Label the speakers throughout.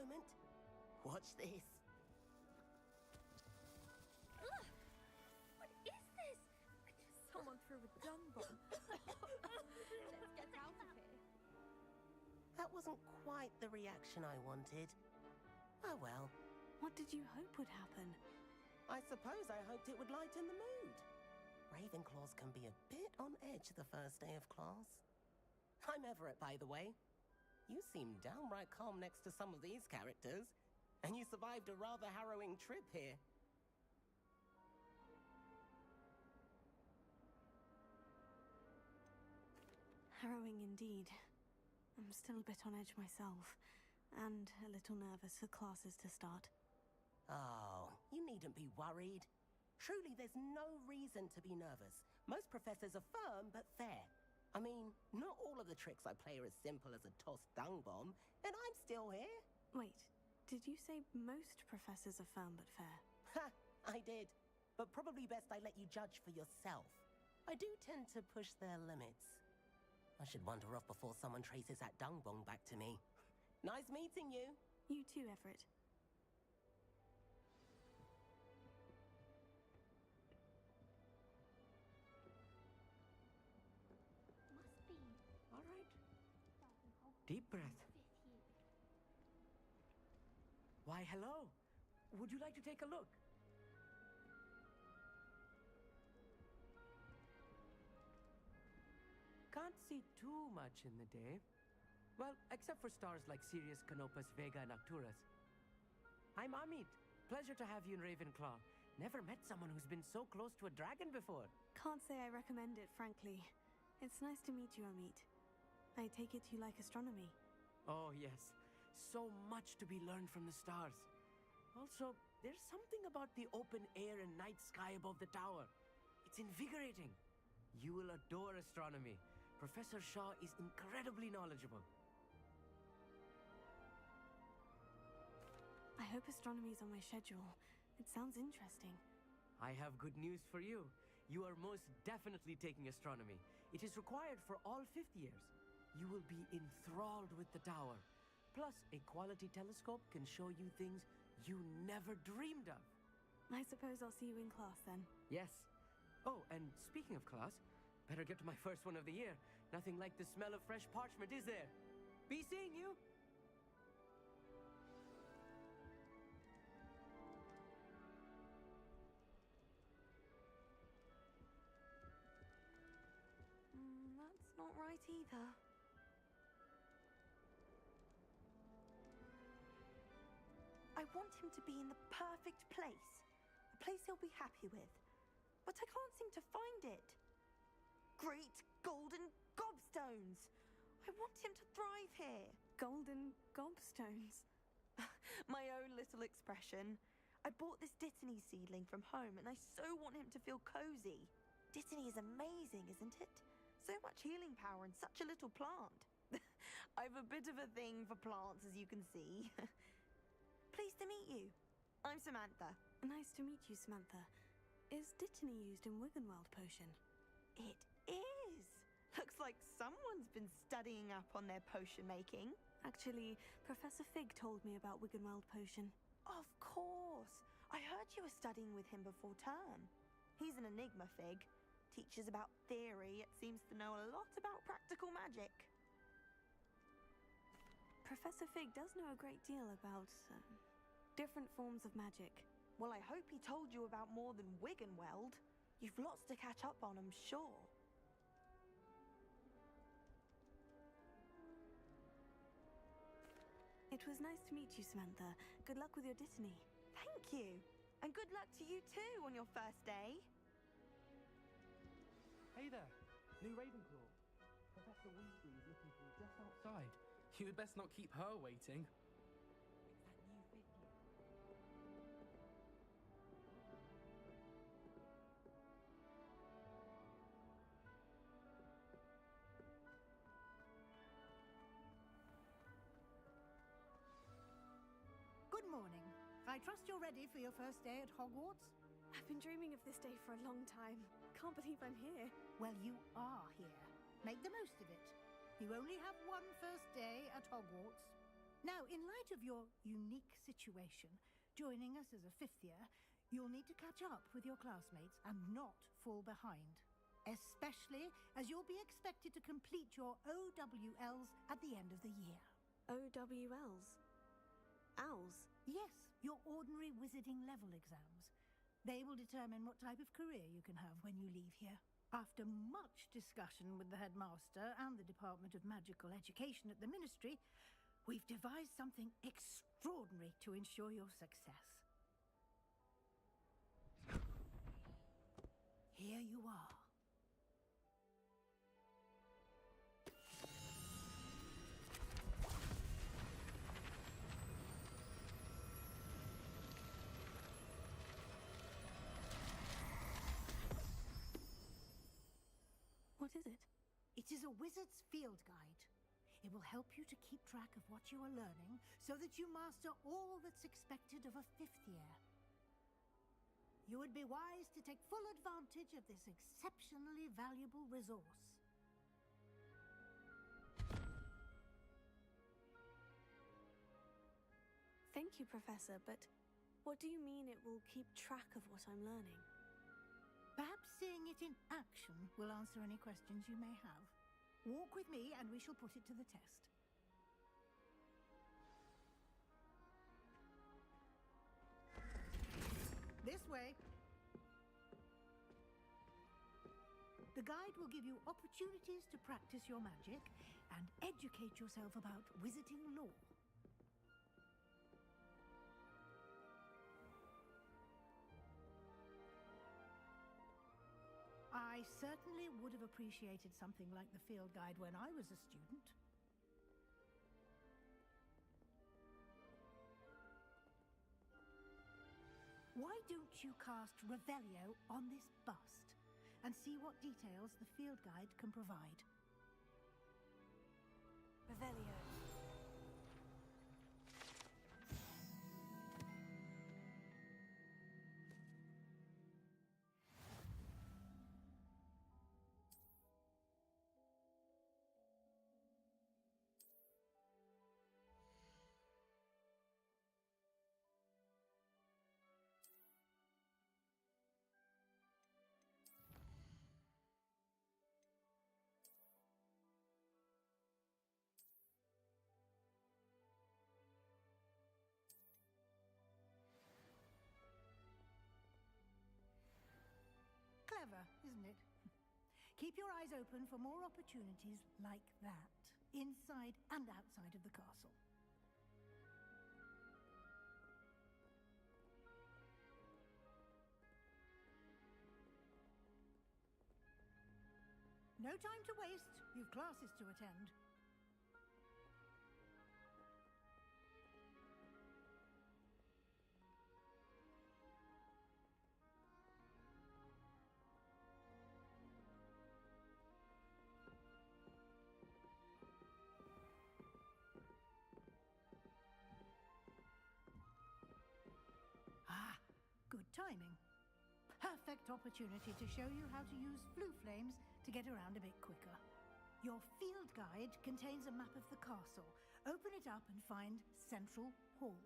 Speaker 1: moment. Watch this.
Speaker 2: Ugh! What is this?
Speaker 3: Someone threw a dung bomb.
Speaker 2: Let's get out of here.
Speaker 1: That wasn't quite the reaction I wanted. Oh well.
Speaker 3: What did you hope would happen?
Speaker 1: I suppose I hoped it would lighten the mood. Ravenclaws can be a bit on edge the first day of class. I'm Everett, by the way. You seem downright calm next to some of these characters, and you survived a rather harrowing trip here.
Speaker 3: Harrowing indeed. I'm still a bit on edge myself, and a little nervous for classes to start.
Speaker 1: Oh, you needn't be worried. Truly, there's no reason to be nervous. Most professors are firm but fair. I mean, not all of the tricks I play are as simple as a tossed dung bomb, and I'm still here.
Speaker 3: Wait, did you say most professors are firm but fair?
Speaker 1: Ha, I did. But probably best I let you judge for yourself. I do tend to push their limits. I should wander off before someone traces that dung bomb back to me. Nice meeting you.
Speaker 3: You too, Everett.
Speaker 2: Must be.
Speaker 4: All right. Deep breath. Why, hello. Would you like to take a look? Can't see too much in the day. Well, except for stars like Sirius, Canopus, Vega, and Arcturus. I'm Amit. Pleasure to have you in Ravenclaw. Never met someone who's been so close to a dragon before.
Speaker 3: Can't say I recommend it, frankly. It's nice to meet you, Amit. I take it you like astronomy.
Speaker 4: Oh, yes. So much to be learned from the stars. Also, there's something about the open air and night sky above the tower. It's invigorating. You will adore astronomy. Professor Shaw is incredibly knowledgeable.
Speaker 3: I hope astronomy's on my schedule. It sounds interesting.
Speaker 4: I have good news for you. You are most definitely taking astronomy. It is required for all fifth years. You will be enthralled with the tower. Plus, a quality telescope can show you things you never dreamed of.
Speaker 3: I suppose I'll see you in class then.
Speaker 4: Yes. Oh, and speaking of class, better get to my first one of the year. Nothing like the smell of fresh parchment, is there? Be seeing you!
Speaker 3: That's not right either.
Speaker 5: I want him to be in the perfect place. A place he'll be happy with. But I can't seem to find it. Great golden gobstones! I want him to thrive here.
Speaker 3: Golden gobstones.
Speaker 5: My own little expression. I bought this Dittany seedling from home and I so want him to feel cozy. Dittany is amazing, isn't it? So much healing power in such a little plant. I've a bit of a thing for plants, as you can see. Pleased to meet you. I'm Samantha.
Speaker 3: Nice to meet you, Samantha. Is Dittany used in Wiggenweld potion?
Speaker 5: It is. Looks like someone's been studying up on their potion making.
Speaker 3: Actually, Professor Fig told me about Wiggenweld potion.
Speaker 5: Of course. I heard you were studying with him before term. He's an enigma, Fig. Teaches about theory, yet seems to know a lot about practical magic.
Speaker 3: Professor Fig does know a great deal about different forms of magic.
Speaker 5: Well, I hope he told you about more than Wiggenweld. You've lots to catch up on, I'm sure.
Speaker 3: It was nice to meet you, Samantha. Good luck with your Dittany.
Speaker 5: Thank you. And good luck to you too on your first day.
Speaker 6: Hey there, new Ravenclaw. Professor Weasley is looking for you just outside. You'd best not keep her waiting. It's that new fifth year.
Speaker 7: Good morning. I trust you're ready for your first day at Hogwarts?
Speaker 3: I've been dreaming of this day for a long time. Can't believe I'm here.
Speaker 7: Well, you are here. Make the most of it. You only have one first day at Hogwarts. Now, in light of your unique situation, joining us as a fifth year, you'll need to catch up with your classmates and not fall behind. Especially as you'll be expected to complete your OWLs at the end of the year.
Speaker 3: OWLs? Owls?
Speaker 7: Yes, your ordinary wizarding level exams. They will determine what type of career you can have when you leave here. After much discussion with the headmaster and the Department of Magical Education at the Ministry, we've devised something extraordinary to ensure your success. Here you are.
Speaker 3: What is it?
Speaker 7: It is a wizard's field guide. It will help you to keep track of what you are learning so that you master all that's expected of a fifth year. You would be wise to take full advantage of this exceptionally valuable resource.
Speaker 3: Thank you, Professor, but what do you mean it will keep track of what I'm learning?
Speaker 7: Perhaps seeing it in action will answer any questions you may have. Walk with me and we shall put it to the test. This way. The guide will give you opportunities to practice your magic and educate yourself about wizarding lore. I certainly would have appreciated something like the field guide when I was a student. Why don't you cast Revelio on this bust and see what details the field guide can provide?
Speaker 3: Revelio.
Speaker 7: Clever, isn't it? Keep your eyes open for more opportunities like that, inside and outside of the castle. No time to waste. You've classes to attend. Good timing. Perfect opportunity to show you how to use Floo Flames to get around a bit quicker. Your field guide contains a map of the castle. Open it up and find Central Hall.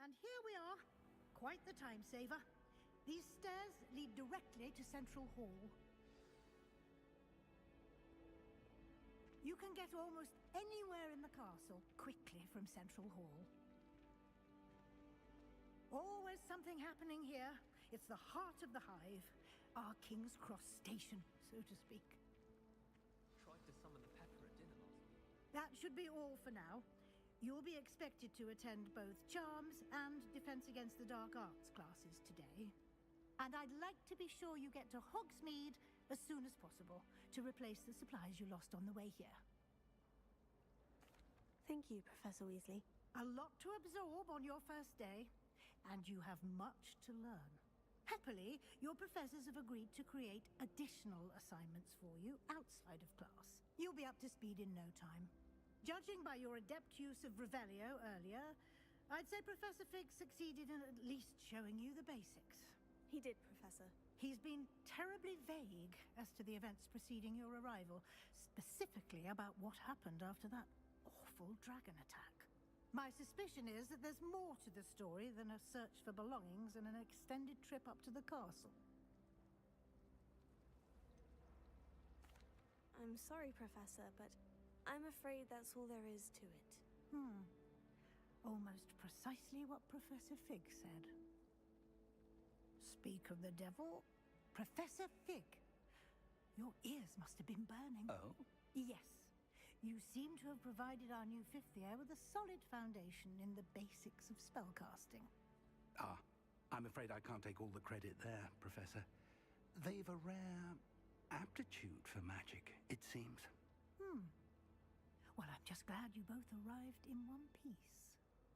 Speaker 7: And here we are. Quite the time saver. These stairs lead directly to Central Hall. You can get almost anywhere in the castle quickly from Central Hall. Always something happening here. It's the heart of the hive. Our King's Cross station, so to speak.
Speaker 6: Tried to summon the pepper at dinner last week.
Speaker 7: That should be all for now. You'll be expected to attend both Charms and Defense Against the Dark Arts classes today. And I'd like to be sure you get to Hogsmeade as soon as possible to replace the supplies you lost on the way here.
Speaker 3: Thank you, Professor Weasley.
Speaker 7: A lot to absorb on your first day, and you have much to learn. Happily, your professors have agreed to create additional assignments for you outside of class. You'll be up to speed in no time. Judging by your adept use of Revelio earlier, I'd say Professor Fig succeeded in at least showing you the basics.
Speaker 3: He did, Professor.
Speaker 7: He's been terribly vague as to the events preceding your arrival, specifically about what happened after that awful dragon attack. My suspicion is that there's more to the story than a search for belongings and an extended trip up to the castle.
Speaker 3: I'm sorry, Professor, but I'm afraid that's all there is to it.
Speaker 7: Almost precisely what Professor Fig said. Speak of the devil, Professor Fig. Your ears must have been burning.
Speaker 8: Oh?
Speaker 7: Yes. You seem to have provided our new fifth year with a solid foundation in the basics of spellcasting.
Speaker 8: Ah, I'm afraid I can't take all the credit there, Professor. They've a rare aptitude for magic, it seems.
Speaker 7: Well, I'm just glad you both arrived in one piece.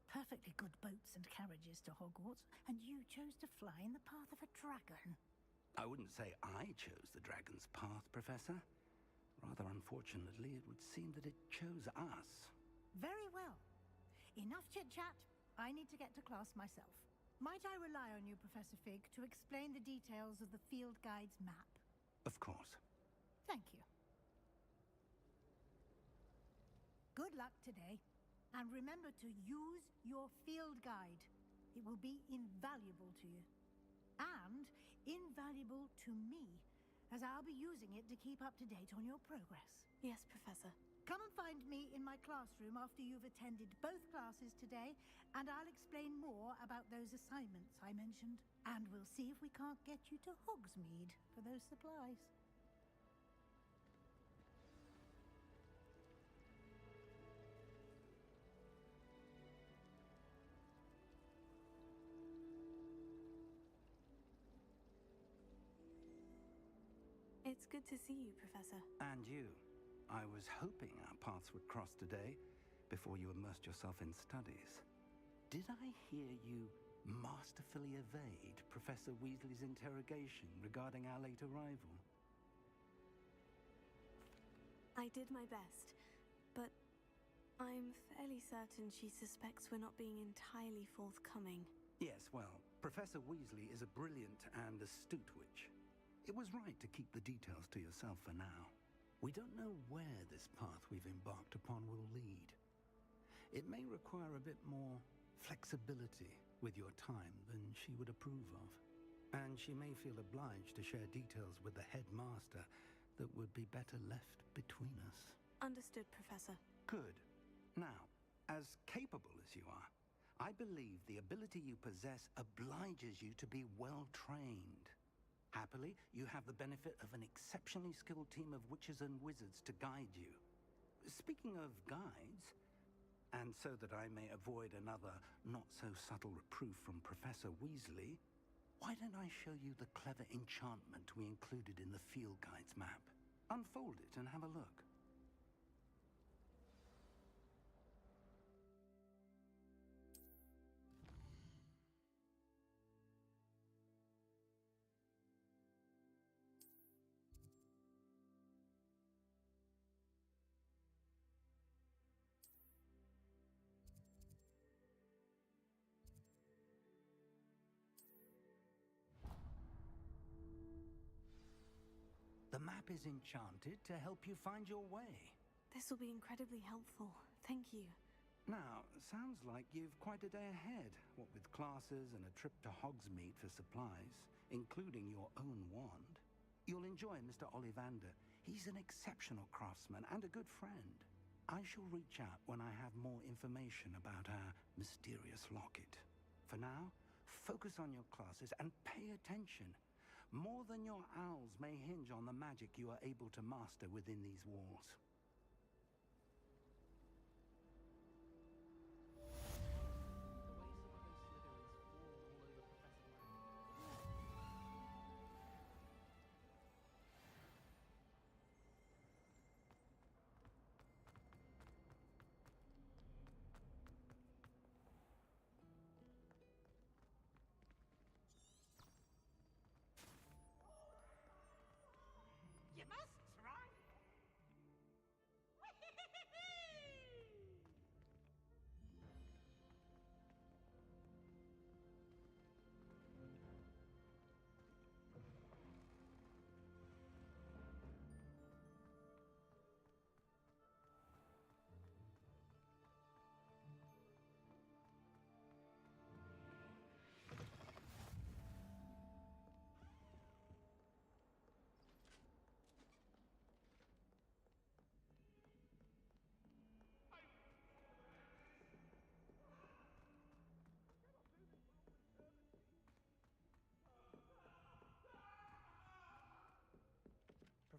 Speaker 7: Perfectly good boats and carriages to Hogwarts, and you chose to fly in the path of a dragon.
Speaker 8: I wouldn't say I chose the dragon's path, Professor. Rather unfortunately, it would seem that it chose us.
Speaker 7: Very well. Enough chit-chat. I need to get to class myself. Might I rely on you, Professor Fig, to explain the details of the field guide's map?
Speaker 8: Of course.
Speaker 7: Thank you. Good luck today. And remember to use your field guide. It will be invaluable to you. And invaluable to me, as I'll be using it to keep up to date on your progress.
Speaker 3: Yes, Professor.
Speaker 7: Come and find me in my classroom after you've attended both classes today, and I'll explain more about those assignments I mentioned. And we'll see if we can't get you to Hogsmeade for those supplies.
Speaker 3: It's good to see you, Professor.
Speaker 8: And you. I was hoping our paths would cross today, before you immersed yourself in studies. Did I hear you masterfully evade Professor Weasley's interrogation regarding our late arrival?
Speaker 3: I did my best, but I'm fairly certain she suspects we're not being entirely forthcoming.
Speaker 8: Yes, well, Professor Weasley is a brilliant and astute witch. It was right to keep the details to yourself for now. We don't know where this path we've embarked upon will lead. It may require a bit more flexibility with your time than she would approve of. And she may feel obliged to share details with the headmaster that would be better left between us.
Speaker 3: Understood, Professor.
Speaker 8: Good. Now, as capable as you are, I believe the ability you possess obliges you to be well trained. Happily, you have the benefit of an exceptionally skilled team of witches and wizards to guide you. Speaking of guides, and so that I may avoid another not-so-subtle reproof from Professor Weasley, why don't I show you the clever enchantment we included in the field guide's map? Unfold it and have a look. The map is enchanted to help you find your way.
Speaker 3: This will be incredibly helpful. Thank you.
Speaker 8: Now, sounds like you've quite a day ahead, what with classes and a trip to Hogsmeade for supplies, including your own wand. You'll enjoy Mr. Ollivander. He's an exceptional craftsman and a good friend. I shall reach out when I have more information about our mysterious locket. For now, focus on your classes and pay attention. More than your owls may hinge on the magic you are able to master within these walls.
Speaker 1: You must try.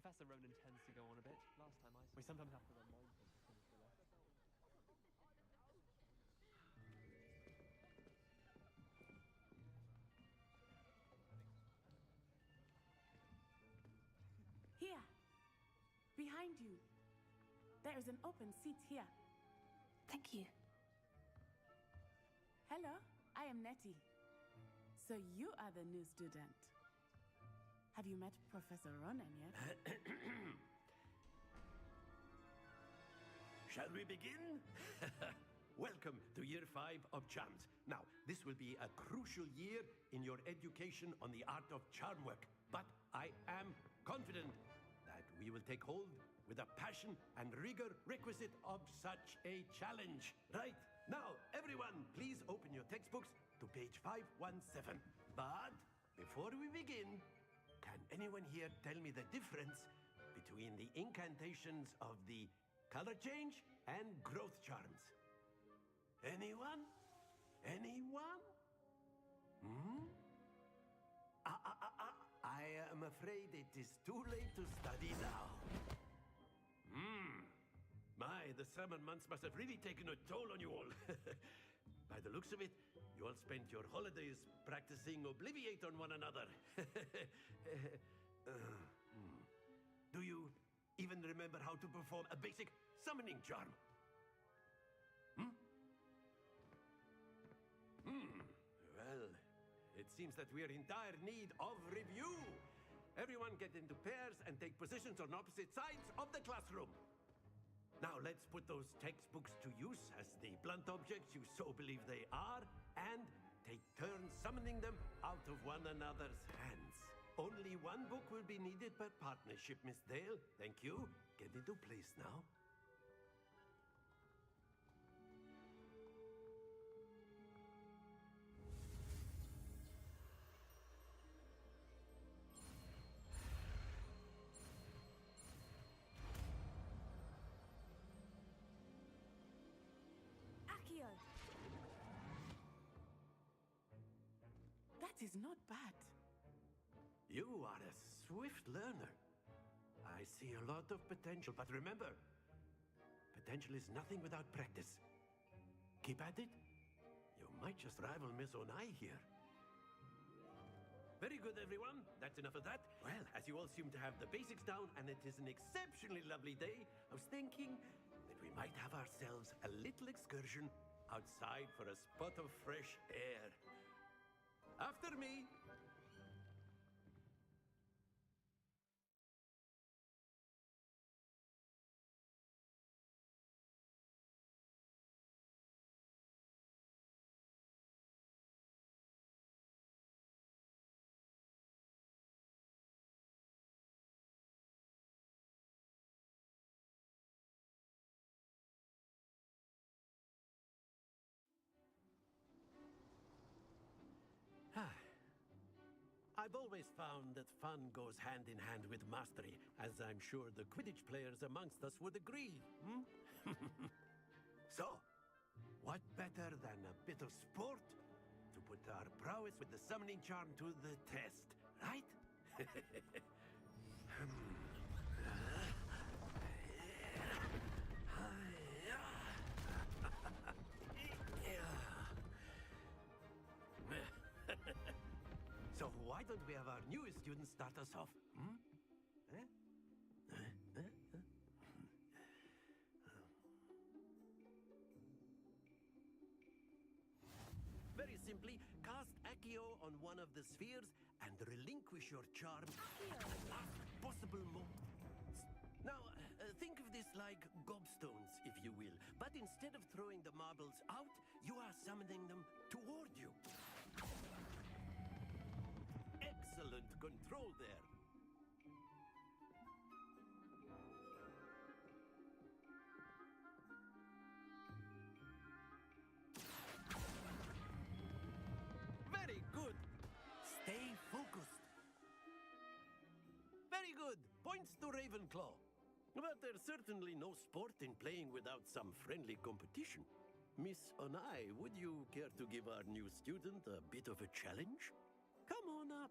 Speaker 6: Professor Ronan tends to go on a bit. Last time I saw we sometimes have to remind him to finish the lesson.
Speaker 9: Here! Behind you! There is an open seat here.
Speaker 3: Thank you.
Speaker 9: Hello, I am Nettie. So you are the new student. Have you met Professor Ronan yet?
Speaker 10: Shall we begin? Welcome to Year 5 of Charms. Now, this will be a crucial year in your education on the art of charm work. But I am confident that we will take hold with the passion and rigor requisite of such a challenge. Right, now, everyone, please open your textbooks to page 517. But before we begin, can anyone here tell me the difference between the incantations of the color change and growth charms? Anyone? Anyone? Hmm? I am afraid it is too late to study now. My, the summer months must have really taken a toll on you all. By the looks of it, you all spent your holidays practicing Obliviate on one another. Do you even remember how to perform a basic summoning charm? Well, it seems that we are in dire need of review. Everyone get into pairs and take positions on opposite sides of the classroom. Now let's put those textbooks to use as the blunt objects you so believe they are, and take turns summoning them out of one another's hands. Only one book will be needed per partnership, Miss Dale. Thank you. Get into place now.
Speaker 9: Accio! That is not bad.
Speaker 10: You are a swift learner. I see a lot of potential, but remember, potential is nothing without practice. Keep at it. You might just rival Miss Onai here. Very good, everyone. That's enough of that. Well, as you all seem to have the basics down, and it is an exceptionally lovely day, I was thinking that we might have ourselves a little excursion outside for a spot of fresh air. After me. I've always found that fun goes hand in hand with mastery, as I'm sure the Quidditch players amongst us would agree. Hmm? So, what better than a bit of sport to put our prowess with the summoning charm to the test, right? So why don't we have our newest student start us off? Hmm? Eh? Very simply, cast Accio on one of the spheres and relinquish your charm at the last possible moment. Now, think of this like gobstones, if you will. But instead of throwing the marbles out, you are summoning them toward you. Excellent control there. Very good. Stay focused. Very good. Points to Ravenclaw. But there's certainly no sport in playing without some friendly competition. Miss Onai, would you care to give our new student a bit of a challenge? Come on up.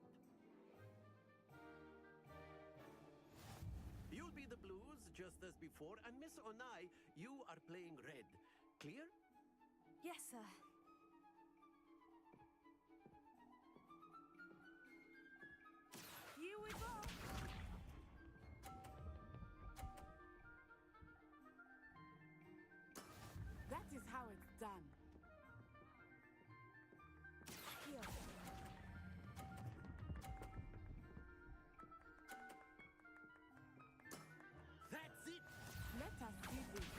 Speaker 10: You'll be the blues, just as before, and Miss Onai, you are playing red. Clear?
Speaker 3: Yes, sir.
Speaker 9: Here we go. That is how it's done. Here.
Speaker 10: That's it!
Speaker 9: Let us see this.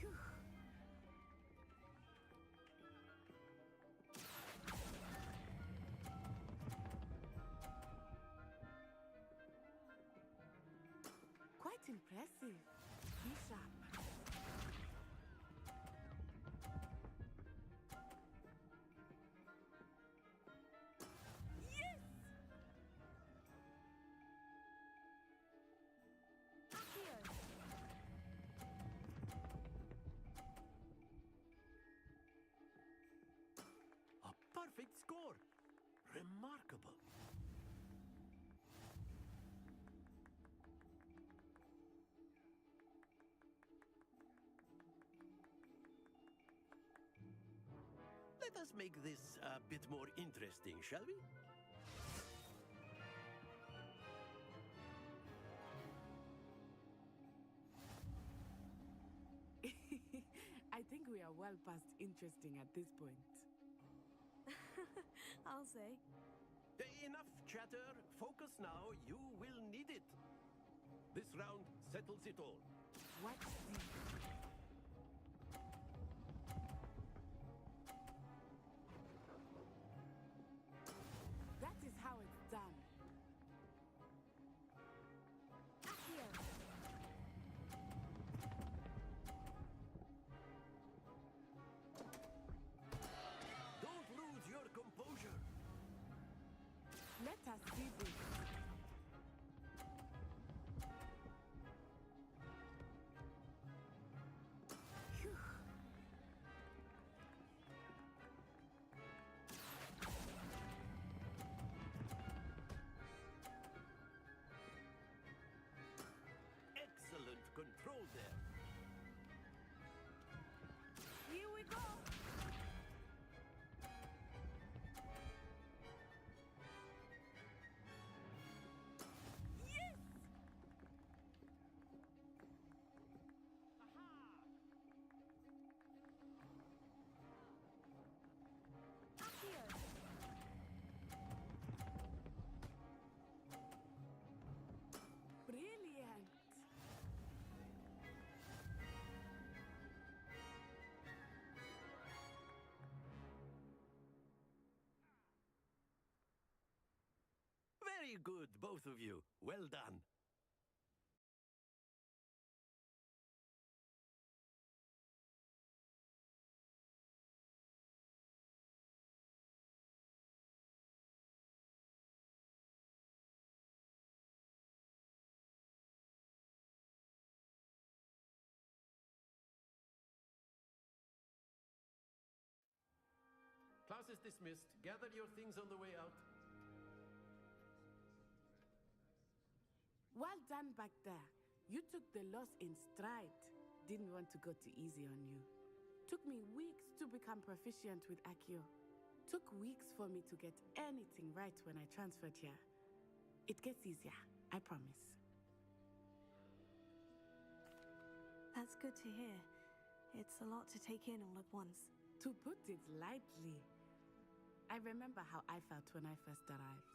Speaker 9: Phew. Quite impressive. Be sharp. Yes!
Speaker 3: Accio!
Speaker 10: A perfect score! Remarkable. Let us make this a bit more interesting, shall we?
Speaker 9: I think we are well past interesting at this point.
Speaker 3: I'll say.
Speaker 10: Enough chatter. Focus now. You will need it. This round settles it all.
Speaker 9: Watch this. That is how it's done.
Speaker 3: Accio!
Speaker 10: Don't lose your composure.
Speaker 9: Let us see this. Phew.
Speaker 10: Excellent control there.
Speaker 9: Here we go. Yes!
Speaker 3: Accio!
Speaker 9: Brilliant.
Speaker 10: Very good, both of you. Well done. Class is dismissed. Gather your things on the way out.
Speaker 9: Well done back there. You took the loss in stride. Didn't want to go too easy on you. Took me weeks to become proficient with Accio. Took weeks for me to get anything right when I transferred here. It gets easier, I promise.
Speaker 3: That's good to hear. It's a lot to take in all at once.
Speaker 9: To put it lightly, I remember how I felt when I first arrived.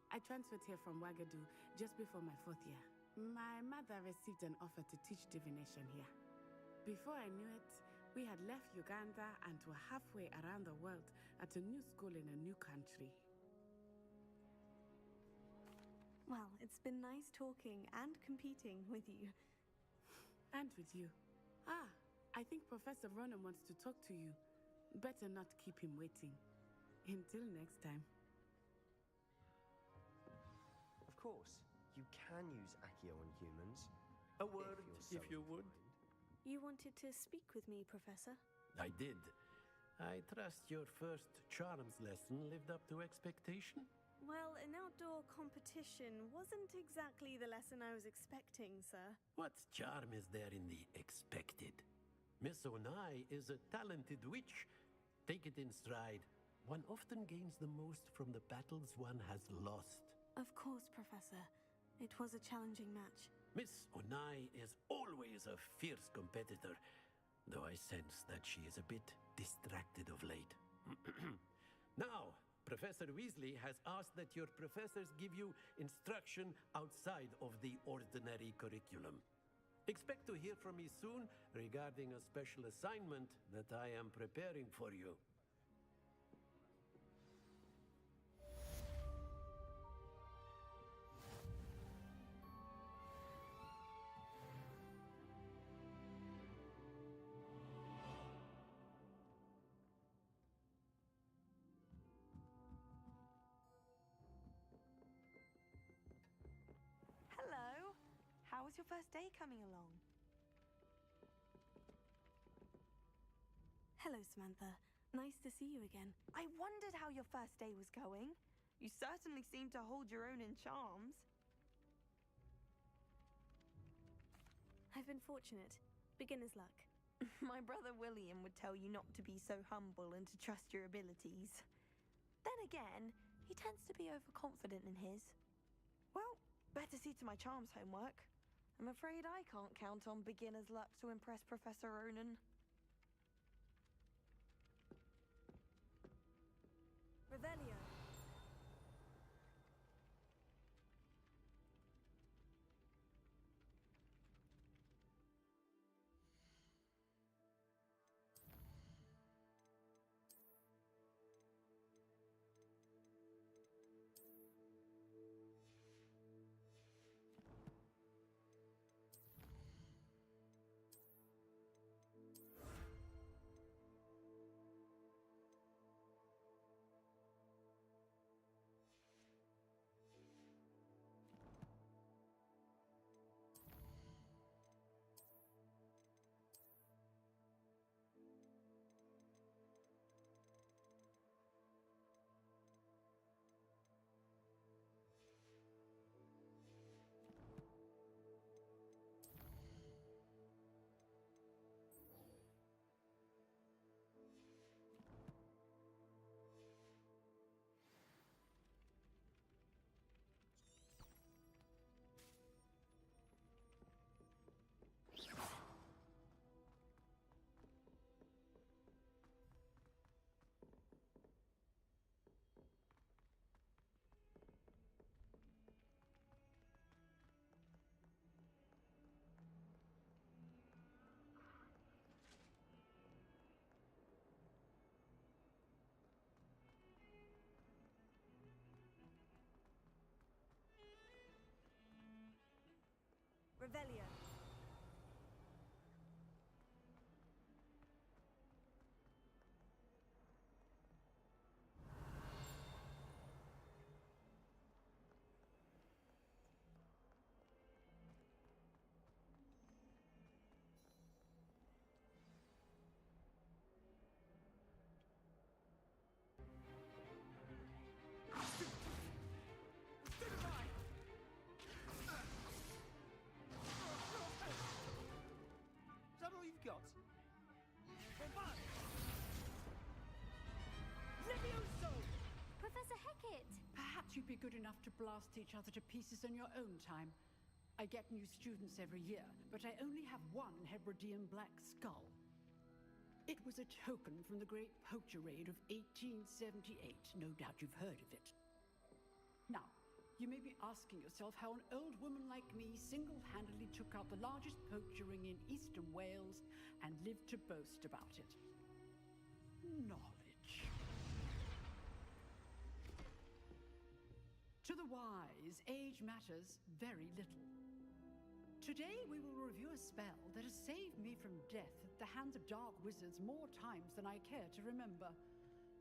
Speaker 9: I transferred here from Wagadu just before my 4th year. My mother received an offer to teach divination here. Before I knew it, we had left Uganda and were halfway around the world at a new school in a new country.
Speaker 3: Well, it's been nice talking and competing with you.
Speaker 9: And with you. I think Professor Ronan wants to talk to you. Better not keep him waiting. Until next time.
Speaker 11: Of course, you can use Accio on humans.
Speaker 10: A word, if you would.
Speaker 3: You wanted to speak with me, Professor?
Speaker 10: I did. I trust your first charms lesson lived up to expectation?
Speaker 3: Well, an outdoor competition wasn't exactly the lesson I was expecting, sir.
Speaker 10: What charm is there in the expected? Miss Onai is a talented witch. Take it in stride. One often gains the most from the battles one has lost.
Speaker 3: Of course, Professor. It was a challenging match.
Speaker 10: Miss Onai is always a fierce competitor, though I sense that she is a bit distracted of late. Now, Professor Weasley has asked that your professors give you instruction outside of the ordinary curriculum. Expect to hear from me soon regarding a special assignment that I am preparing for you.
Speaker 5: Hello. How was your first day coming along?
Speaker 3: Hello, Samantha. Nice to see you again.
Speaker 5: I wondered how your first day was going. You certainly seem to hold your own in charms.
Speaker 3: I've been fortunate. Beginner's luck.
Speaker 5: My brother William would tell you not to be so humble and to trust your abilities. Then again, he tends to be overconfident in his. Well, better see to my charms homework. I'm afraid I can't count on beginner's luck to impress Professor Ronan.
Speaker 3: Revelio. Revelio.
Speaker 6: got? Levioso!
Speaker 2: Professor Hecat!
Speaker 12: Perhaps you'd be good enough to blast each other to pieces in your own time. I get new students every year, but I only have one Hebridean black skull. It was a token from the Great Poacher Raid of 1878. No doubt you've heard of it. Now, you may be asking yourself how an old woman like me single-handedly took out the largest poacher ring in eastern Wales and lived to boast about it. Knowledge. To the wise, age matters very little. Today we will review a spell that has saved me from death at the hands of dark wizards more times than I care to remember.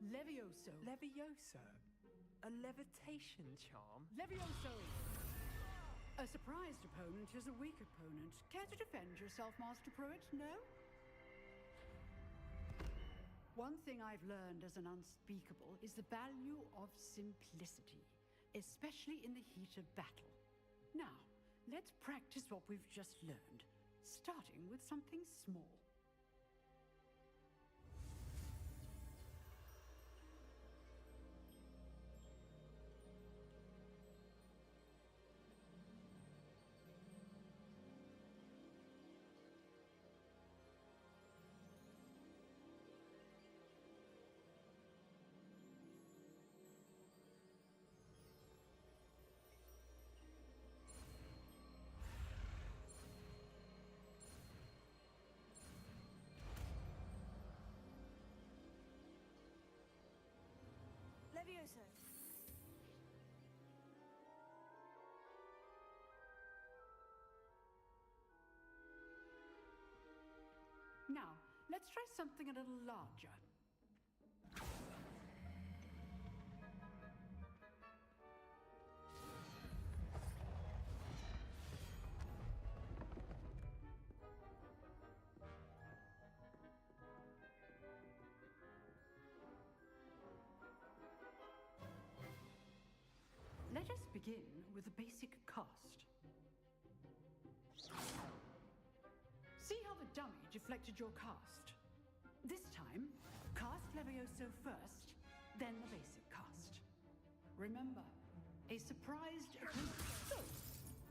Speaker 12: Levioso.
Speaker 6: Levioso? A levitation charm?
Speaker 12: Levioso! A surprised opponent is a weak opponent. Care to defend yourself, Master Pruitt? No? One thing I've learned as an unspeakable is the value of simplicity, especially in the heat of battle. Now, let's practice what we've just learned, starting with something small.
Speaker 5: Levioso!
Speaker 12: Now, let's try something a little larger. Let us begin with a basic cast. See how the dummy deflected your cast? This time, cast Levioso first, then the basic cast. Remember, a surprised opponent. So,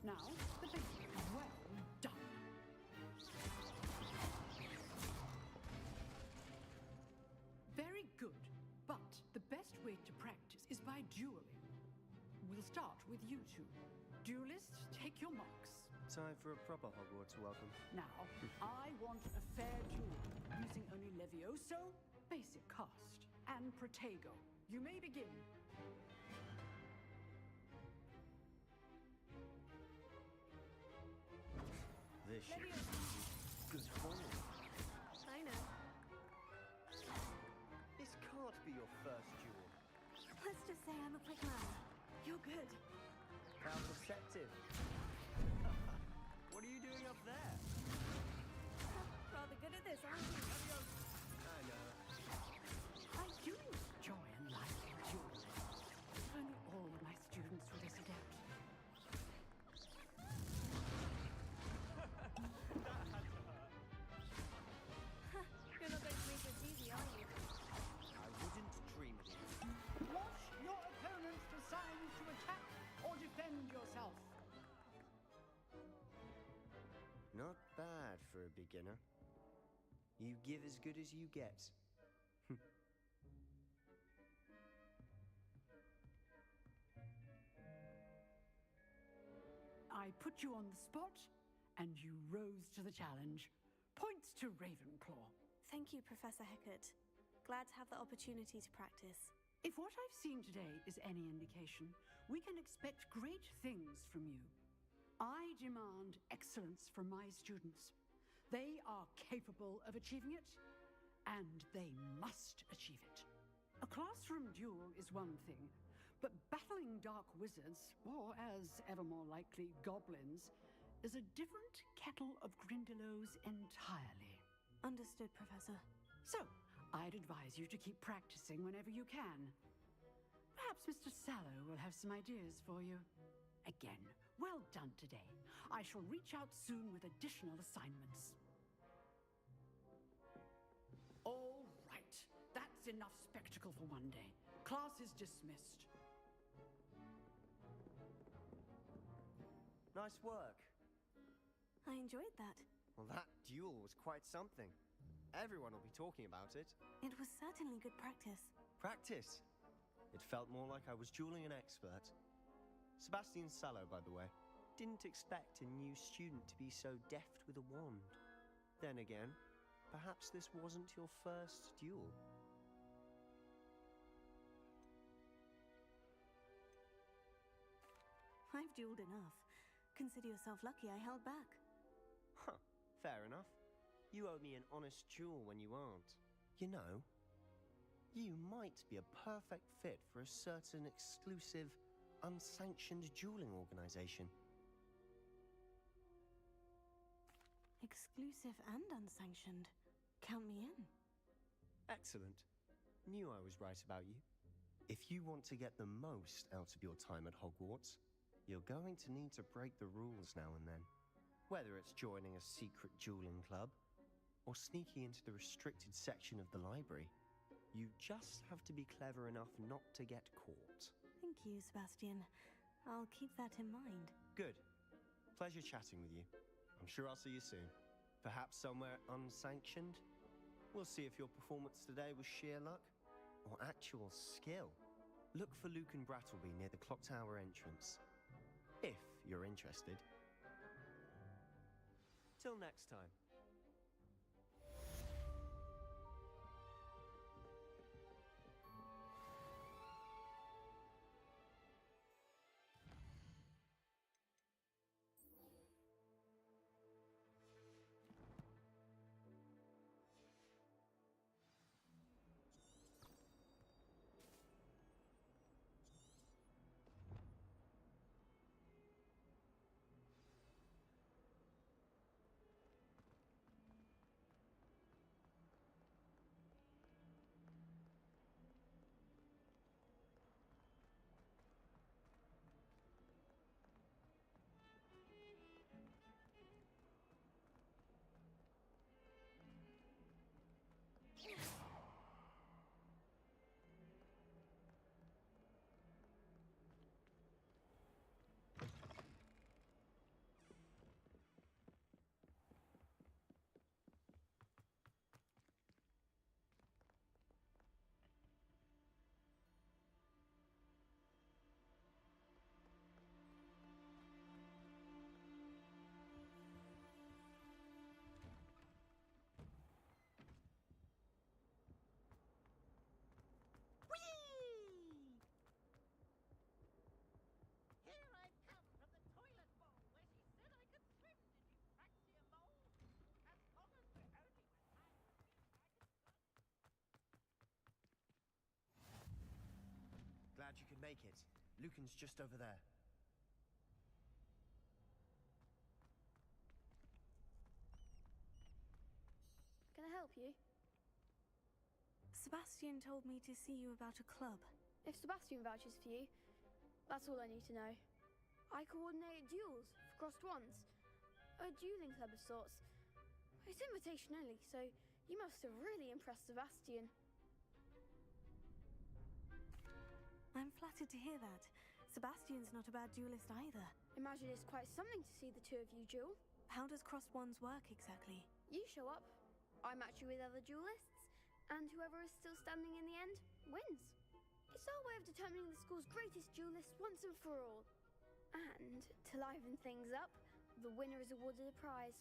Speaker 12: now the basic. Well done. Very good, but the best way to practice is by dueling. We'll start with you two. Duelists, take your marks.
Speaker 11: Time for a proper Hogwarts welcome.
Speaker 12: Now, I want a fair duel, using only Levioso, basic cast, and Protego. You may begin.
Speaker 11: This should be good form.
Speaker 3: I know.
Speaker 11: This can't be your first duel.
Speaker 3: Let's just say I'm a quick learner. You're good.
Speaker 11: How perceptive. What are you doing up there?
Speaker 3: Rather good at this, aren't you?
Speaker 11: I know.
Speaker 12: I do enjoy and like dueling. If only all of my students were this adept.
Speaker 3: You're not going to make this easy, are you?
Speaker 11: I wouldn't dream of it.
Speaker 12: Watch your opponents decide to attack or defend yourself.
Speaker 11: Not bad for a beginner. You give as good as you get.
Speaker 12: I put you on the spot, and you rose to the challenge. Points to Ravenclaw.
Speaker 3: Thank you, Professor Hecat. Glad to have the opportunity to practice.
Speaker 12: If what I've seen today is any indication, we can expect great things from you. I demand excellence from my students. They are capable of achieving it, and they must achieve it. A classroom duel is one thing, but battling dark wizards, or as ever more likely, goblins, is a different kettle of Grindylows entirely.
Speaker 3: Understood, Professor.
Speaker 12: So, I'd advise you to keep practicing whenever you can. Perhaps Mr. Sallow will have some ideas for you. Again, well done today. I shall reach out soon with additional assignments. That's enough spectacle for one day. Class is dismissed.
Speaker 11: Nice work.
Speaker 3: I enjoyed that.
Speaker 11: Well, that duel was quite something. Everyone will be talking about it.
Speaker 3: It was certainly good practice.
Speaker 11: Practice. It felt more like I was dueling an expert. Sebastian Sallow, by the way. Didn't expect a new student to be so deft with a wand. Then again, perhaps this wasn't your first duel.
Speaker 3: I've dueled enough. Consider yourself lucky I held back.
Speaker 11: Huh, fair enough. You owe me an honest duel when you aren't. You know, you might be a perfect fit for a certain exclusive, unsanctioned dueling organization.
Speaker 3: Exclusive and unsanctioned. Count me in.
Speaker 11: Excellent. Knew I was right about you. If you want to get the most out of your time at Hogwarts, you're going to need to break the rules now and then. Whether it's joining a secret dueling club, or sneaking into the restricted section of the library, you just have to be clever enough not to get caught.
Speaker 3: Thank you, Sebastian. I'll keep that in mind.
Speaker 11: Good. Pleasure chatting with you. I'm sure I'll see you soon. Perhaps somewhere unsanctioned? We'll see if your performance today was sheer luck or actual skill. Look for Lucan Brattleby near the Clock Tower entrance. If you're interested. Till next time. Glad you could make it. Lucan's just over there.
Speaker 2: Can I help you?
Speaker 3: Sebastian told me to see you about a club.
Speaker 2: If Sebastian vouches for you, that's all I need to know. I coordinate duels for crossed wands. A dueling club of sorts. It's invitation only, so you must have really impressed Sebastian.
Speaker 3: I'm flattered to hear that. Sebastian's not a bad duelist either.
Speaker 2: Imagine it's quite something to see the two of you duel.
Speaker 3: How does crossed wands work exactly?
Speaker 2: You show up, I match you with other duelists, and whoever is still standing in the end wins. It's our way of determining the school's greatest duelist once and for all. And to liven things up, the winner is awarded a prize.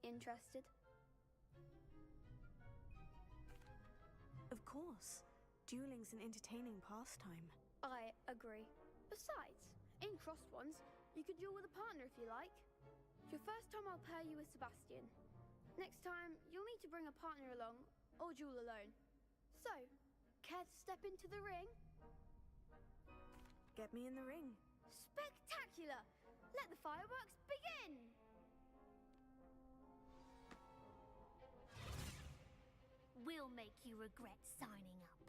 Speaker 2: Interested?
Speaker 3: Of course. Dueling's an entertaining pastime.
Speaker 2: I agree. Besides, in crossed ones, you could duel with a partner if you like. Your first time I'll pair you with Sebastian. Next time, you'll need to bring a partner along, or duel alone. So, care to step into the ring?
Speaker 3: Get me in the ring.
Speaker 2: Spectacular! Let the fireworks begin!
Speaker 13: We'll make you regret signing up.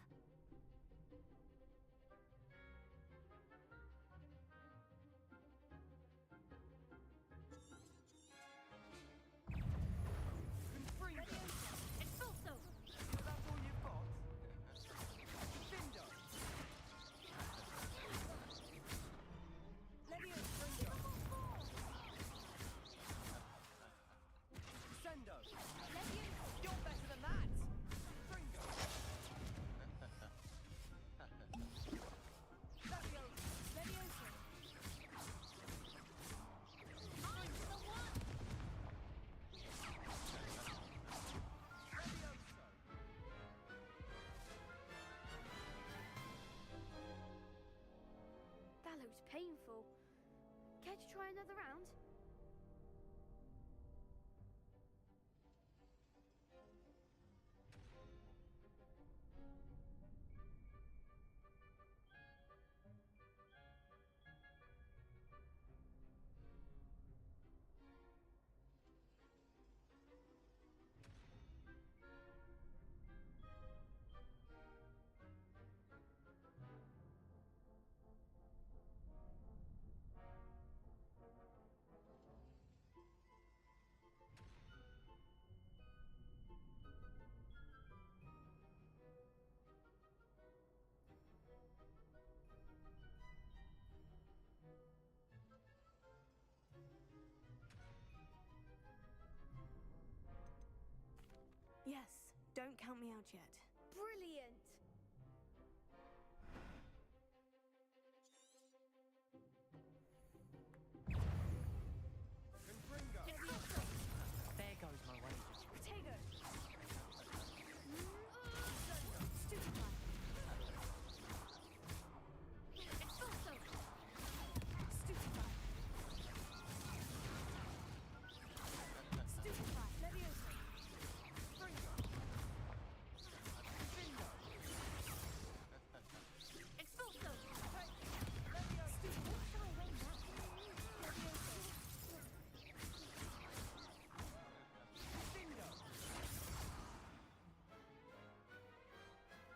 Speaker 2: Care to try another round?
Speaker 3: Yes, don't count me out yet.
Speaker 2: Brilliant!
Speaker 4: There goes my wages.
Speaker 3: Potato!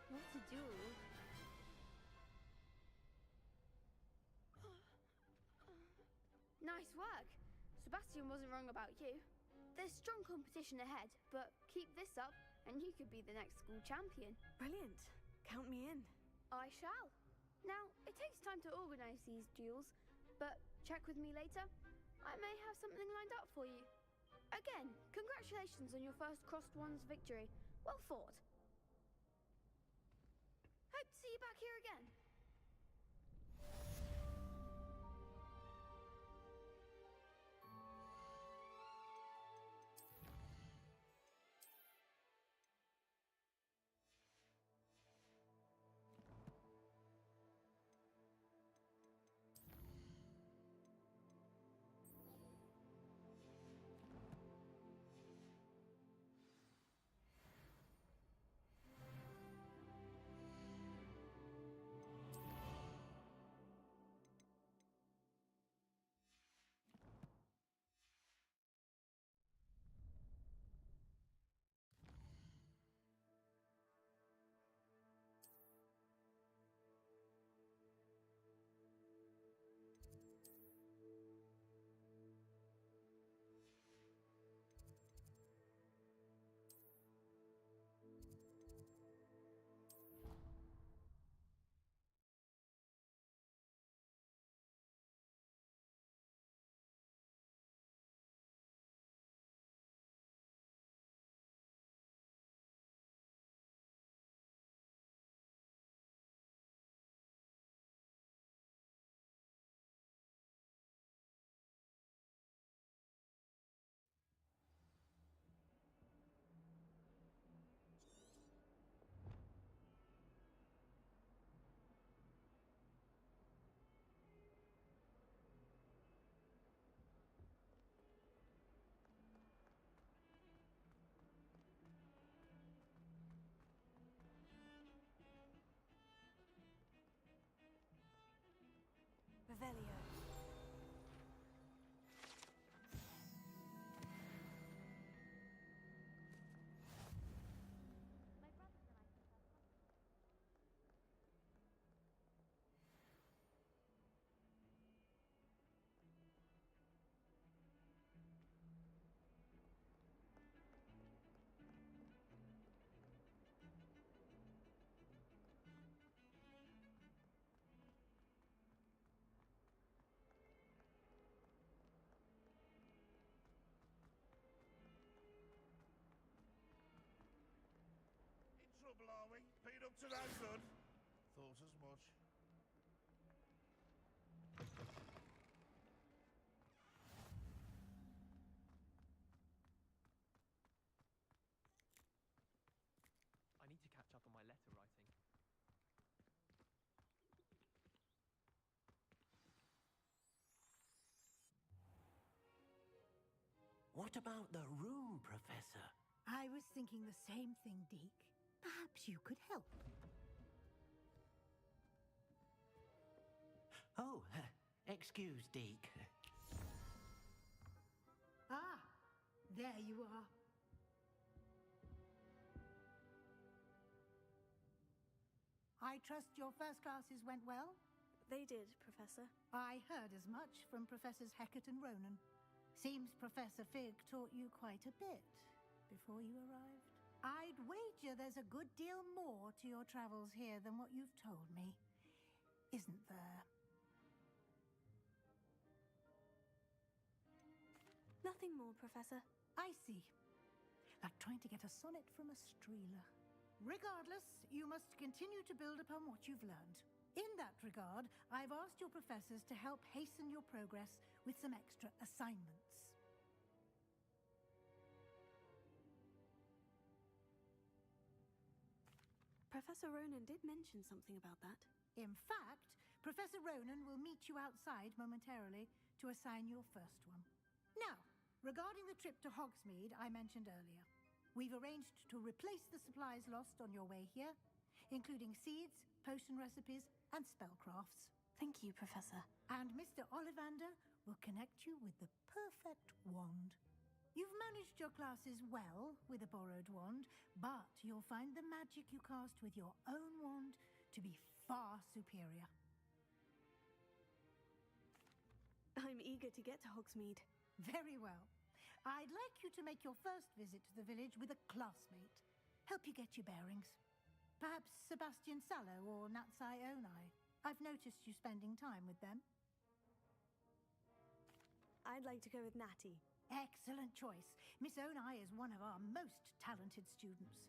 Speaker 2: What to do? Nice work! Sebastian wasn't wrong about you. There's strong competition ahead, but keep this up and you could be the next school champion.
Speaker 3: Brilliant. Count me in.
Speaker 2: I shall. Now, it takes time to organise these duels, but check with me later. I may have something lined up for you. Again, congratulations on your first Crossed Wands victory. Well fought. Hope to see you back here again.
Speaker 3: Revelio.
Speaker 14: Trouble, are we? Been up to no good? Thought as much.
Speaker 6: I need to catch up on my letter writing.
Speaker 10: What about the room, Professor?
Speaker 7: I was thinking the same thing, Deke. Perhaps you could help.
Speaker 10: Oh, excuse, Deke.
Speaker 7: Ah, there you are. I trust your first classes went well?
Speaker 3: They did, Professor.
Speaker 7: I heard as much from Professors Hecat and Ronan. Seems Professor Fig taught you quite a bit before you arrived. I'd wager there's a good deal more to your travels here than what you've told me. Isn't there?
Speaker 3: Nothing more, Professor.
Speaker 7: I see. Like trying to get a sonnet from a streeler. Regardless, you must continue to build upon what you've learned. In that regard, I've asked your professors to help hasten your progress with some extra assignments.
Speaker 3: Professor Ronan did mention something about that.
Speaker 7: In fact, Professor Ronan will meet you outside momentarily to assign your first one. Now, regarding the trip to Hogsmeade I mentioned earlier, we've arranged to replace the supplies lost on your way here, including seeds, potion recipes, and spellcrafts.
Speaker 3: Thank you, Professor.
Speaker 7: And Mr. Ollivander will connect you with the perfect wand. You've managed your classes well with a borrowed wand, but you'll find the magic you cast with your own wand to be far superior.
Speaker 3: I'm eager to get to Hogsmeade.
Speaker 7: Very well. I'd like you to make your first visit to the village with a classmate. Help you get your bearings. Perhaps Sebastian Sallow or Natsai Onai. I've noticed you spending time with them.
Speaker 3: I'd like to go with Natty.
Speaker 7: Excellent choice. Miss Onai is one of our most talented students.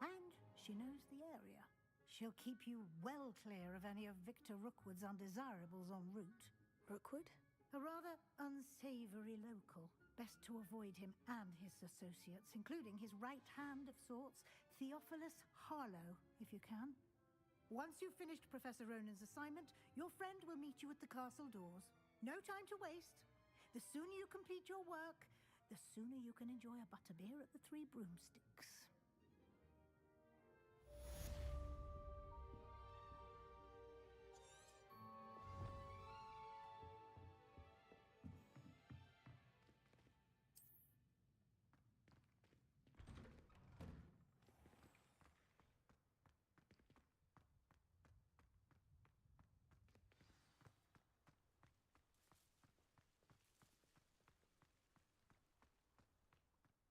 Speaker 7: And she knows the area. She'll keep you well clear of any of Victor Rookwood's undesirables en route.
Speaker 3: Rookwood?
Speaker 7: A rather unsavory local. Best to avoid him and his associates, including his right hand of sorts, Theophilus Harlow, if you can. Once you've finished Professor Ronan's assignment, your friend will meet you at the castle doors. No time to waste. The sooner you complete your work, the sooner you can enjoy a butterbeer at the Three Broomsticks.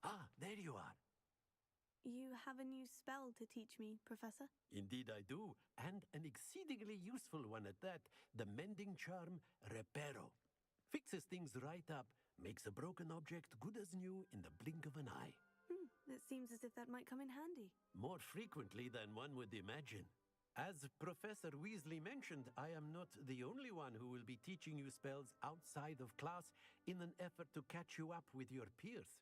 Speaker 10: Ah, there you are.
Speaker 3: You have a new spell to teach me, Professor?
Speaker 10: Indeed I do, and an exceedingly useful one at that, the mending charm Reparo. Fixes things right up, makes a broken object good as new in the blink of an eye.
Speaker 3: It seems as if that might come in handy.
Speaker 10: More frequently than one would imagine. As Professor Weasley mentioned, I am not the only one who will be teaching you spells outside of class in an effort to catch you up with your peers.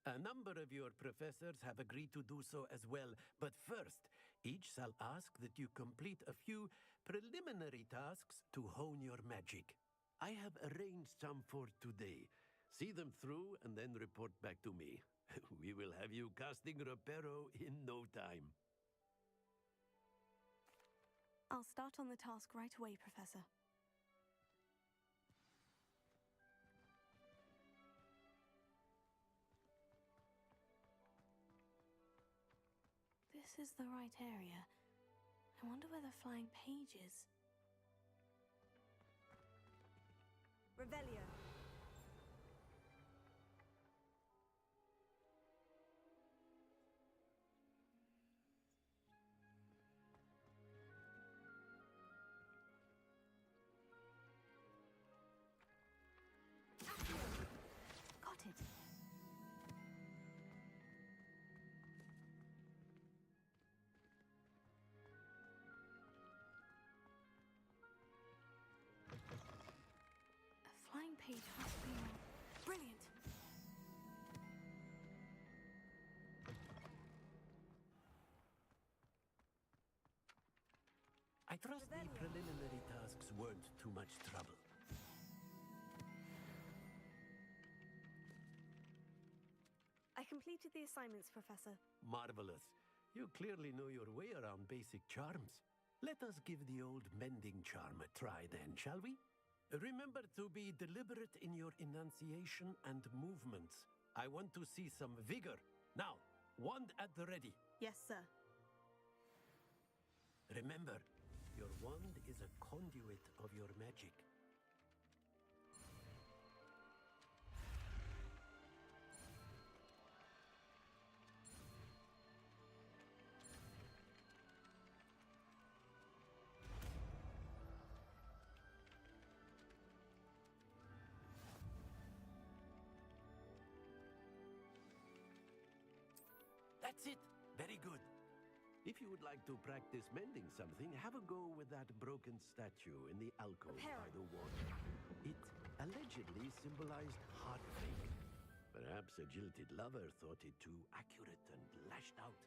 Speaker 10: A number of your professors have agreed to do so as well, but first, each shall ask that you complete a few preliminary tasks to hone your magic. I have arranged some for today. See them through and then report back to me. We will have you casting Reparo in no time.
Speaker 3: I'll start on the task right away, Professor. This is the right area. I wonder where the flying page is. Revelio. Got it. A flying page must be on. Brilliant.
Speaker 10: I trust the preliminary tasks weren't too much trouble.
Speaker 3: completed the assignments, Professor.
Speaker 10: Marvelous. You clearly know your way around basic charms. Let us give the old mending charm a try then, shall we? Remember to be deliberate in your enunciation and movements. I want to see some vigor. Now, wand at the ready.
Speaker 3: Yes, sir.
Speaker 10: Remember, your wand is a conduit of your magic. That's it. Very good. If you would like to practice mending something, have a go with that broken statue in the alcove by the wall. It allegedly symbolized heartbreak. Perhaps a jilted lover thought it too accurate and lashed out.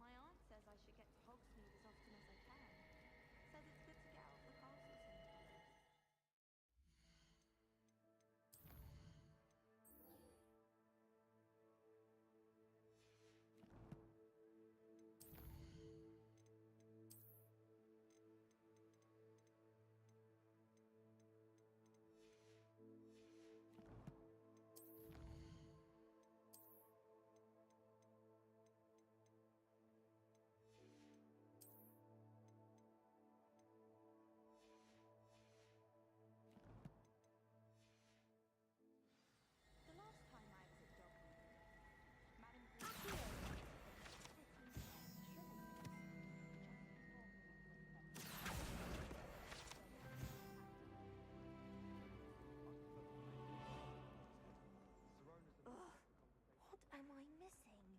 Speaker 5: My aunt says I should get to Hogsmeade as often as I can. Says it's good to get out of the castle sometimes. The last time I was at Dogmead, Madame Green Ugh, what am I missing?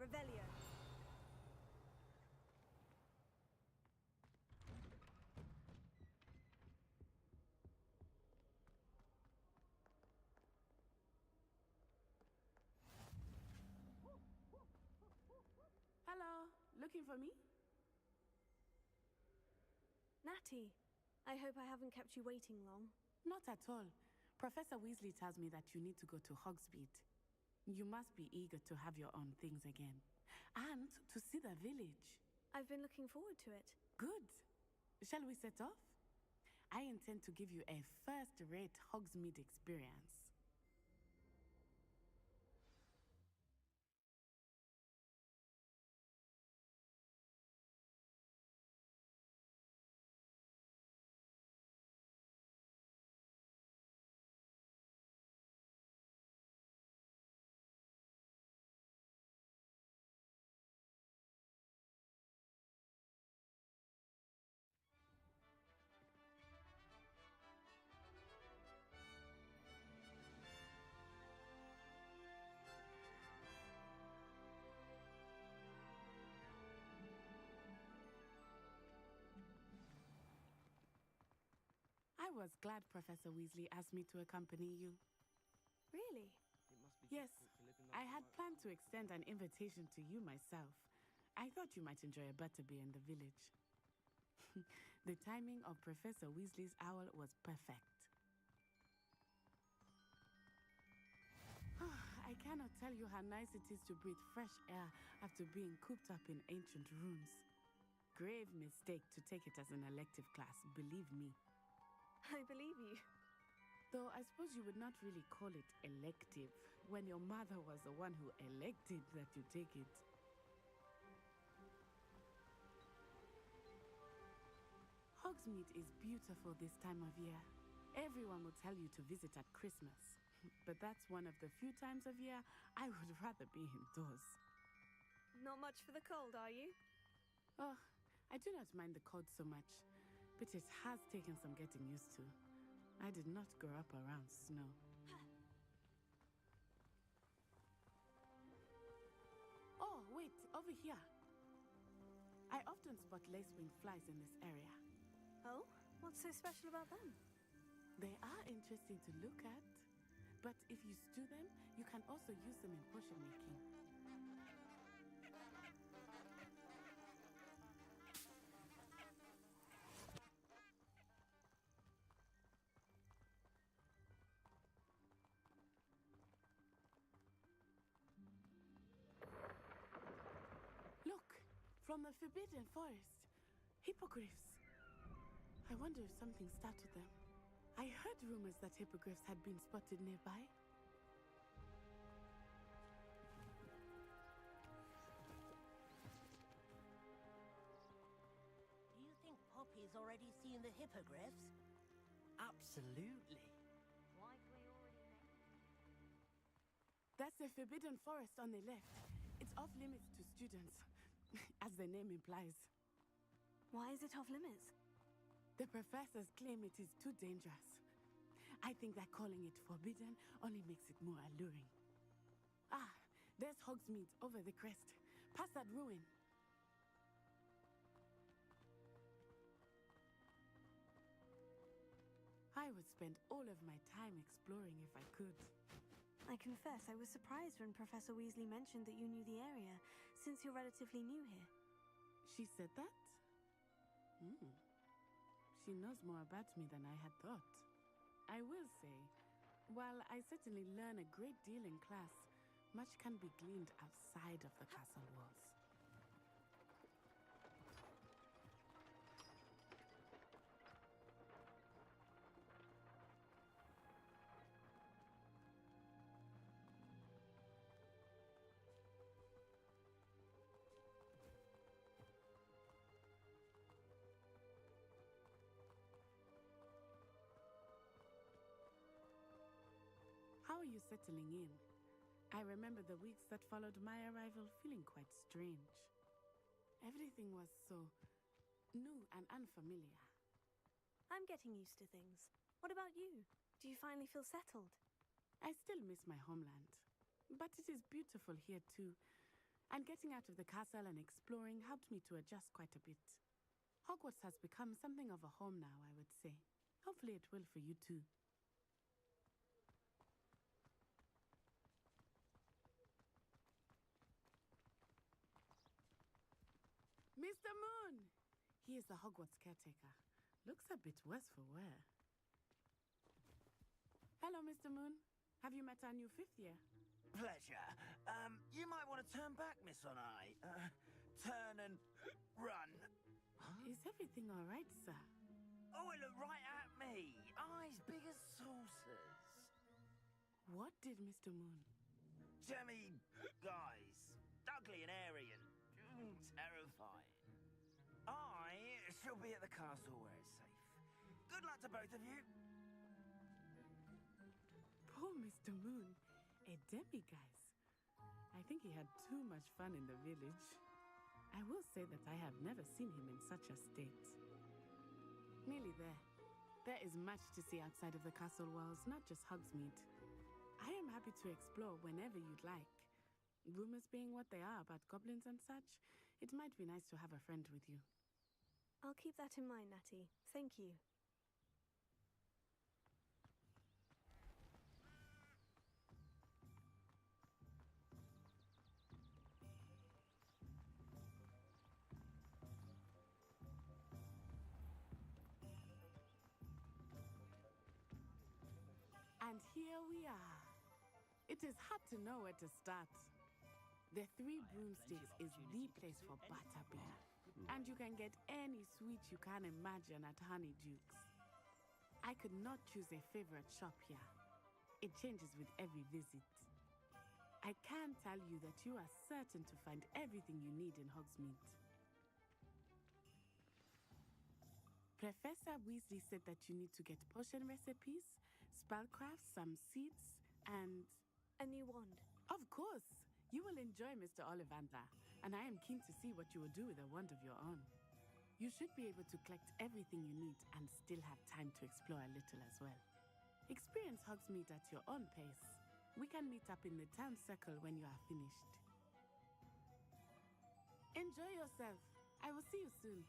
Speaker 5: Revelio.
Speaker 9: Hello, looking for me?
Speaker 3: Natty, I hope I haven't kept you waiting long.
Speaker 9: Not at all. Professor Weasley tells me that you need to go to Hogsmeade. You must be eager to have your own things again. and to see the village.
Speaker 3: I've been looking forward to it.
Speaker 9: Good. Shall we set off? I intend to give you a first-rate Hogsmeade experience. I was glad Professor Weasley asked me to accompany you.
Speaker 3: Really?
Speaker 9: Yes, I had planned to extend an invitation to you myself. I thought you might enjoy a butterbeer in the village. The timing of Professor Weasley's owl was perfect. I cannot tell you how nice it is to breathe fresh air after being cooped up in ancient rooms. Grave mistake to take it as an elective class, believe me.
Speaker 3: I believe you.
Speaker 9: Though I suppose you would not really call it elective when your mother was the one who elected that you take it. Hogsmeade is beautiful this time of year. Everyone will tell you to visit at Christmas. But that's one of the few times of year I would rather be indoors.
Speaker 3: Not much for the cold, are you?
Speaker 9: Oh, I do not mind the cold so much, but it has taken some getting used to. I did not grow up around snow. Oh, wait, over here. I often spot lacewing flies in this area.
Speaker 3: Oh? What's so special about them?
Speaker 9: They are interesting to look at, but if you stew them, you can also use them in potion making. Look, from the Forbidden Forest, hippogriffs. I wonder if something startled them. I heard rumors that hippogriffs had been spotted nearby.
Speaker 15: Do you think Poppy's already seen the hippogriffs?
Speaker 4: Absolutely.
Speaker 15: Why do we already know?
Speaker 9: That's the Forbidden Forest on the left. It's off limits to students, as the name implies.
Speaker 3: Why is it off limits?
Speaker 9: The professors claim it is too dangerous. I think that calling it forbidden only makes it more alluring. Ah, there's Hogsmeade over the crest. Past that ruin. I would spend all of my time exploring if I could.
Speaker 3: I confess I was surprised when Professor Weasley mentioned that you knew the area, since you're relatively new here.
Speaker 9: She said that? She knows more about me than I had thought. I will say, while I certainly learn a great deal in class, much can be gleaned outside of the castle walls. How are you settling in? I remember the weeks that followed my arrival feeling quite strange. Everything was so new and unfamiliar.
Speaker 3: I'm getting used to things. What about you? Do you finally feel settled?
Speaker 9: I still miss my homeland, but it is beautiful here too. And getting out of the castle and exploring helped me to adjust quite a bit. Hogwarts has become something of a home now, I would say. Hopefully it will for you too. Mr. Moon! He is the Hogwarts caretaker. Looks a bit worse for wear. Hello, Mr. Moon. Have you met our new fifth year?
Speaker 16: Pleasure. You might want to turn back, Miss Onai. Turn and run.
Speaker 9: Is everything all right, sir?
Speaker 16: Oh, it looked right at me. Eyes big as saucers.
Speaker 9: What did Mr. Moon?
Speaker 16: Jemmy, guys. Ugly and airy and terrifying. I shall be at the castle where it's safe. Good luck to both of you.
Speaker 9: Poor Mr. Moon. A demiguise. I think he had too much fun in the village. I will say that I have never seen him in such a state. Nearly there. There is much to see outside of the castle walls, not just Hogsmeade. I am happy to explore whenever you'd like. Rumors being what they are about goblins and such, it might be nice to have a friend with you.
Speaker 3: I'll keep that in mind, Natty. Thank you.
Speaker 9: And here we are. It is hard to know where to start. The Three Broomsticks is the place for butterbeer. And you can get any sweet you can imagine at Honeydukes. I could not choose a favorite shop here. It changes with every visit. I can tell you that you are certain to find everything you need in Hogsmeade. Professor Weasley said that you need to get potion recipes, spellcrafts, some seeds, and...
Speaker 3: a new wand.
Speaker 9: Of course! You will enjoy Mr. Ollivander, and I am keen to see what you will do with a wand of your own. You should be able to collect everything you need and still have time to explore a little as well. Experience Hogsmeade at your own pace. We can meet up in the town circle when you are finished. Enjoy yourself. I will see you soon.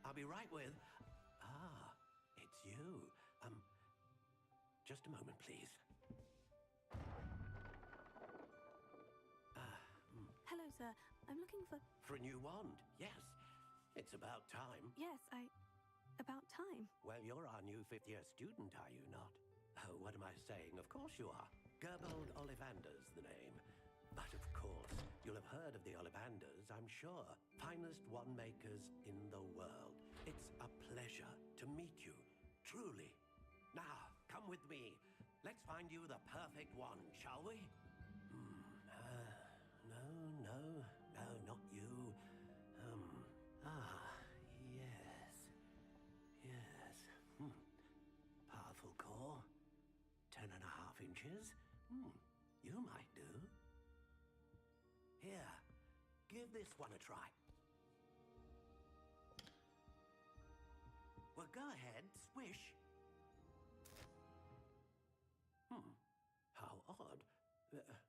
Speaker 10: I'll be right with... it's you. Just a moment, please.
Speaker 3: Hello, sir. I'm looking for...
Speaker 10: For a new wand, yes. It's about time.
Speaker 3: Yes, about time.
Speaker 10: Well, you're our new fifth-year student, are you not? Oh, what am I saying? Of course you are. Gerbold Ollivander's the name. But of course, you'll have heard of the Ollivanders, I'm sure. Finest wand makers in the world. It's a pleasure to meet you, truly. Now, come with me. Let's find you the perfect wand, shall we? No, not you. Yes. Powerful core. 10.5 inches. You might do. Here, give this one a try. Well, go ahead, swish. How odd.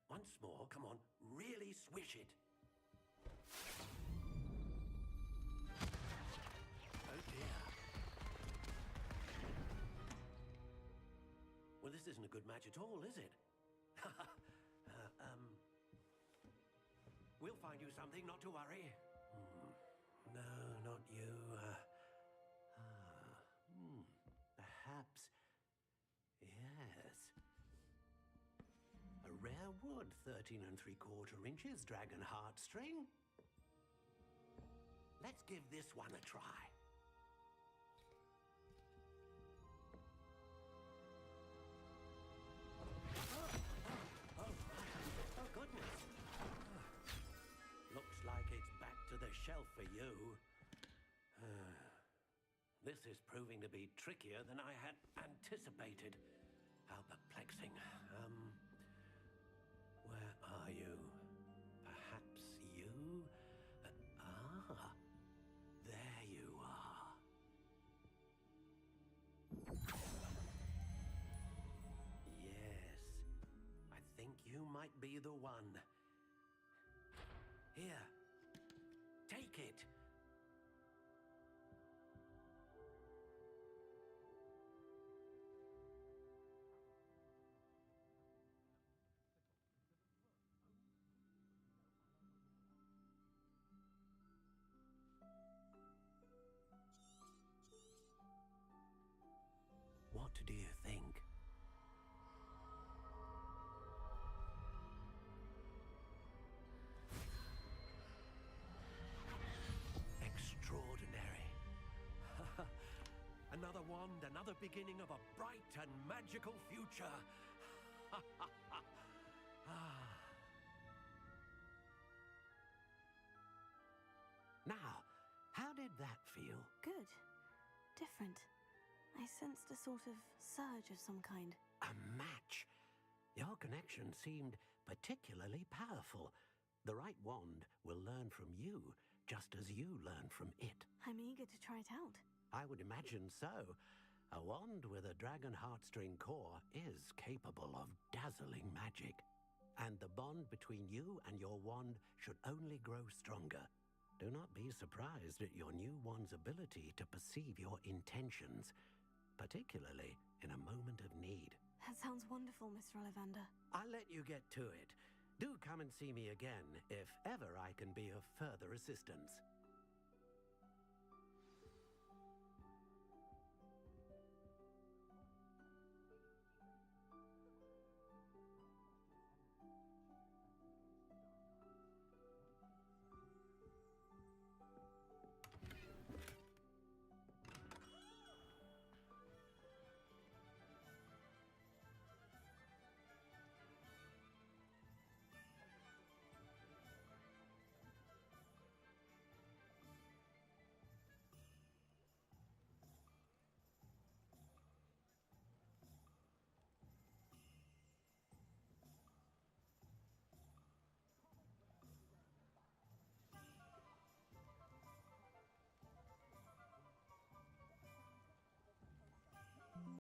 Speaker 10: Once more, come on, really swish it. Oh dear. Well, this isn't a good match at all, is it? We'll find you something, not to worry. No, not you. Perhaps. Yes. A rare wood, 13 3/4 inches, dragon heartstring. Let's give this one a try. Oh, goodness. Looks like it's back to the shelf for you. This is proving to be trickier than I had anticipated. How perplexing. Where are you? Perhaps you? There you are. Yes, might be the one. Here, take it. What do you think? Extraordinary. Another wand, another beginning of a bright and magical future. Now, how did that feel?
Speaker 3: Good. Different. I sensed a sort of surge of some kind.
Speaker 10: A match. Your connection seemed particularly powerful. The right wand will learn from you, just as you learn from it.
Speaker 3: I'm eager to try it out.
Speaker 10: I would imagine so. A wand with a dragon heartstring core is capable of dazzling magic. And the bond between you and your wand should only grow stronger. Do not be surprised at your new wand's ability to perceive your intentions, particularly in a moment of need.
Speaker 3: That sounds wonderful, Mr. Ollivander.
Speaker 10: I'll let you get to it. Do come and see me again if ever I can be of further assistance.